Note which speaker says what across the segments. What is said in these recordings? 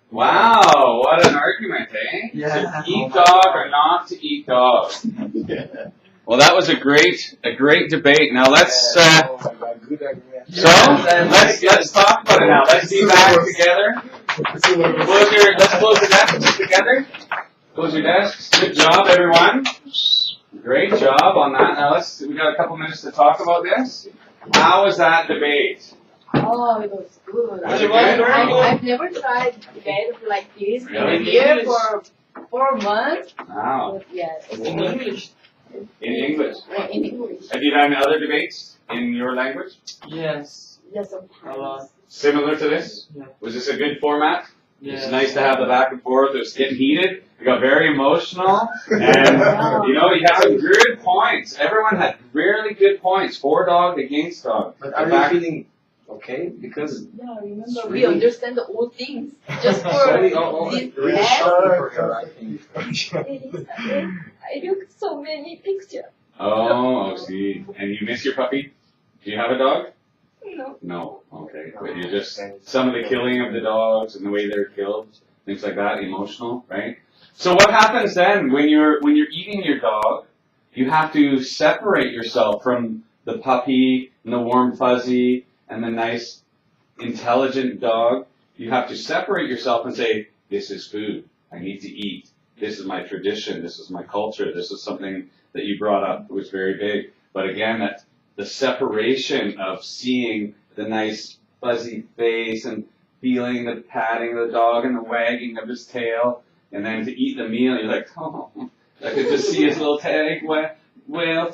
Speaker 1: Wow, what an argument, eh?
Speaker 2: Yeah.
Speaker 1: To eat dog or not to eat dog. Well, that was a great debate. Now let's
Speaker 2: Good argument.
Speaker 1: so let's talk about it now. Let's be back together. Let's close the desks together. Close your desks. Good job, everyone. Great job on that. Now we got a couple minutes to talk about this. How was that debate?
Speaker 3: Oh, it was good.
Speaker 1: Was it good?
Speaker 3: I've never tried debate like this
Speaker 1: Really?
Speaker 3: in a year for 4 months.
Speaker 1: Wow.
Speaker 3: But yes,
Speaker 1: In English.
Speaker 3: in English.
Speaker 1: Have you done other debates in your language?
Speaker 2: Yes.
Speaker 3: Just
Speaker 2: A lot.
Speaker 3: sometimes.
Speaker 1: Similar to this?
Speaker 2: Yeah.
Speaker 1: Was this a good format?
Speaker 2: Yes.
Speaker 1: It's nice to have the back and forth. It was getting heated. It got very emotional. And, you had some good points. Everyone had really good points. For dog, against dog.
Speaker 4: But are you feeling okay? Because
Speaker 3: Yeah, remember we
Speaker 4: really-
Speaker 3: understand all things just for
Speaker 4: Sorry,
Speaker 3: this
Speaker 4: really
Speaker 3: test.
Speaker 4: shocking for her, I think.
Speaker 3: I look so many pictures.
Speaker 1: Oh, see. And you miss your puppy? Do you have a dog?
Speaker 3: No.
Speaker 1: No. Okay. But you just, some of the killing of the dogs and the way they're killed, things like that, emotional, right? So what happens then when you're eating your dog? You have to separate yourself from the puppy and the warm fuzzy and the nice intelligent dog. You have to separate yourself and say, this is food. I need to eat. This is my tradition. This is my culture. This is something that you brought up was very big. But again, that the separation of seeing the nice fuzzy face and feeling the patting of the dog and the wagging of his tail, and then to eat the meal, you're like, oh, I could just see his little whale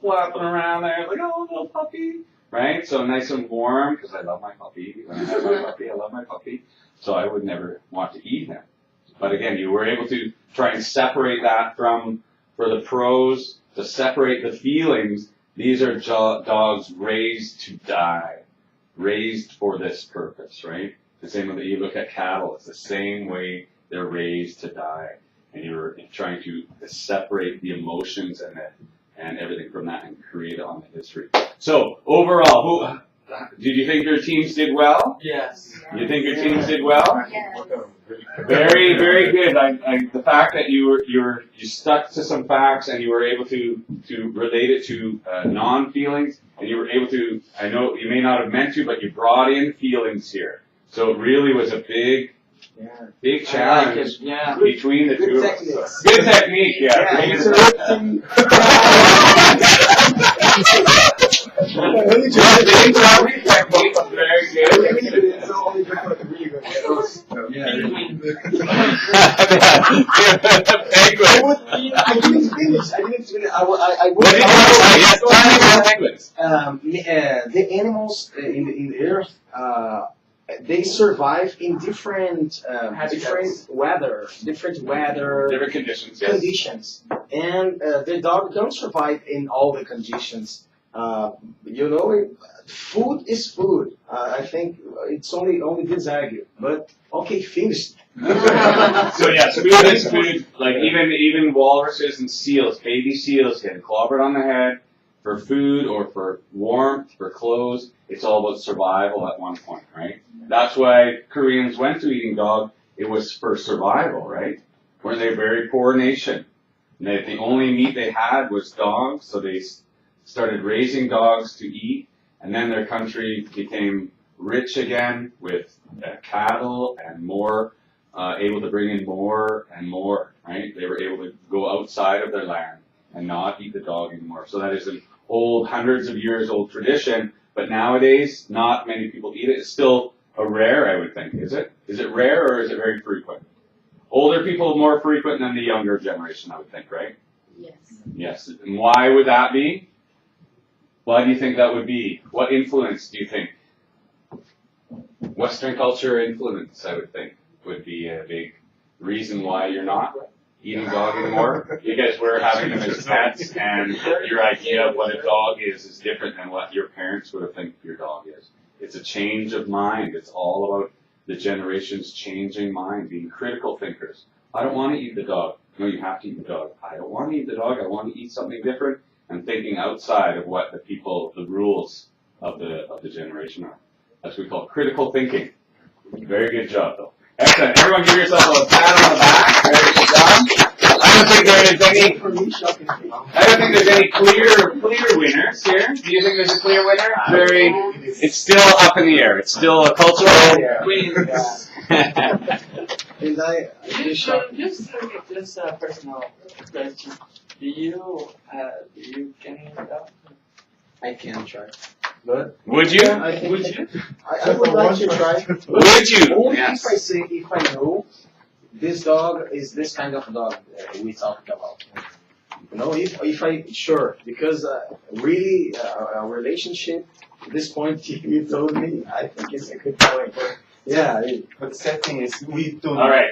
Speaker 1: flapping around there, like, oh, little puppy, right? So nice and warm, because I love my puppy. When I have my puppy, I love my puppy. So I would never want to eat him. But again, you were able to try and separate that for the pros, to separate the feelings. These are dogs raised to die, raised for this purpose, right? The same way that you look at cattle, it's the same way they're raised to die. And you're trying to separate the emotions and everything from that and create it on the history. So overall, did you think your teams did well?
Speaker 2: Yes.
Speaker 1: You think your teams did well?
Speaker 3: Yes.
Speaker 1: Very, very good. The fact that you stuck to some facts and you were able to relate it to non-feelings, and you were able to, I know you may not have meant to, but you brought in feelings here. So it really was a big challenge between the two of us. Good technique, yeah. Very
Speaker 4: The animals in the earth, they survive in different weather,
Speaker 1: different conditions, yes.
Speaker 4: conditions, and the dog don't survive in all the conditions. Food is food. I think it's only this argue, but okay, finished.
Speaker 1: So yes, food is food. Like even walruses and seals, baby seals get clobbered on the head for food or for warmth, for clothes. It's all about survival at one point, right? That's why Koreans went to eating dog. It was for survival, right? Weren't they a very poor nation? And the only meat they had was dogs, so they started raising dogs to eat, and then their country became rich again with cattle and more, able to bring in more and more, right? They were able to go outside of their land and not eat the dog anymore. So that is an old, hundreds of years old tradition, but nowadays not many people eat it. It's still a rare, I would think. Is it? Is it rare or is it very frequent? Older people more frequent than the younger generation, I would think, right?
Speaker 3: Yes.
Speaker 1: Yes. And why would that be? Why do you think that would be? What influence do you think? Western culture influence, I would think, would be a big reason why you're not eating dog anymore. You guys were having them as pets, and your idea of what a dog is different than what your parents would have think your dog is. It's a change of mind. It's all about the generations changing mind, being critical thinkers. I don't want to eat the dog. No, you have to eat the dog. I don't want to eat the dog. I want to eat something different, and thinking outside of what the rules of the generation are. That's what we call critical thinking. Very good job, though. Excellent. Everyone give yourself a pat on the back. Very good job. I don't think there's any clear winners here. Do you think there's a clear winner? It's still up in the air. It's still a cultural queen.
Speaker 4: And
Speaker 2: Just a personal question. Do you can
Speaker 4: I can try. But
Speaker 1: Would you?
Speaker 4: I think I would like to try.
Speaker 1: Would you?
Speaker 4: Only
Speaker 1: Yes.
Speaker 4: if I know this dog is this kind of dog we talked about. You know, if I sure because really our relationship at this point you told me I think it's a good point. But yeah.
Speaker 5: But the sad thing is, we don't.
Speaker 1: All right.